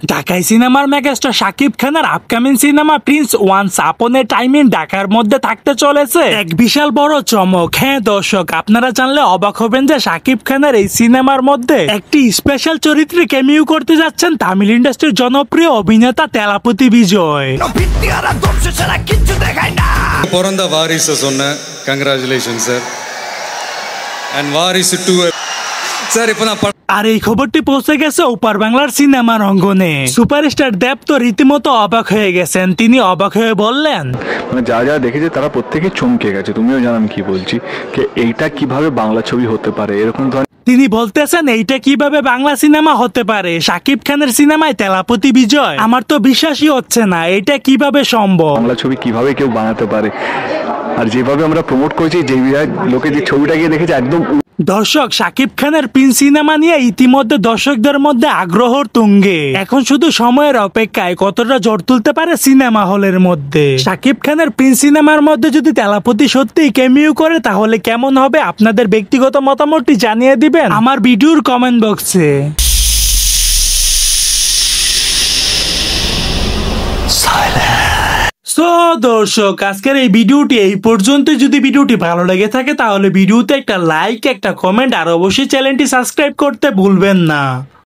ঢাকাই সিনেমার মেগাস্টার শাকিব খানের upcoming cinema Prince once upon A time in ঢাকার মধ্যে থাকতে চলেছে এক বিশাল বড় চমক। হ্যাঁ দর্শক, আপনারা জানলে অবাক হবেন যে শাকিব খানের এই সিনেমার মধ্যে একটি স্পেশাল চরিত্রে ক্যামিও করতে যাচ্ছেন তামিল ইন্ডাস্ট্রির জনপ্রিয় অভিনেতা তেলাপতি বিজয়। பிறந்த வாரிசு சொன்ன கங்க்ராச்சுலேஷன் சார் அண்ட் வாரிசு 2 স্যার இப்போ நான் আর এই খবরটি পৌঁছে গেছে ওপার বাংলার সিনেমার অঙ্গনে। সুপারস্টার দেব তো রীতিমতো অবাক হয়ে গেছেন। তিনি অবাক হয়ে বললেন, মানে যা যা দেখেছে তারা প্রত্যেকে চমকে গেছে। তুমিও জানো আমি কি বলছি, যে এইটা কিভাবে বাংলা ছবি হতে পারে এরকম ধরনের। তিনি বলতেছেন এইটা কিভাবে বাংলা সিনেমা হতে পারে, শাকিব খানের সিনেমায় তেলাপতি বিজয়। আমার তো বিশ্বাসই হচ্ছে না এটা কিভাবে সম্ভব। বাংলা ছবি কিভাবে কেউ বানাতে পারে, আর যেভাবে আমরা প্রমোট করেছি, যে লোকে যে ছবিটা গিয়ে দেখেছে একদম। দর্শক, শাকিব খানের প্রিন্স সিনেমা নিয়ে ইতিমধ্যে দর্শকদের মধ্যে আগ্রহর তুঙ্গে। এখন শুধু সময়ের অপেক্ষায় কতটা জোর তুলতে পারে সিনেমা হলের মধ্যে। শাকিব খানের প্রিন্স সিনেমার মধ্যে যদি তেলাপতি সত্যিই ক্যামিও করে তাহলে কেমন হবে, আপনাদের ব্যক্তিগত মতামতটি জানিয়ে দিবেন আমার ভিডিওর কমেন্ট বক্সে। সো দর্শক, আজকের এই ভিডিওটি এই পর্যন্ত। যদি ভিডিওটি ভালো লেগে থাকে তাহলে ভিডিওতে একটা লাইক, একটা কমেন্ট আর অবশ্যই চ্যানেলটি সাবস্ক্রাইব করতে ভুলবেন না।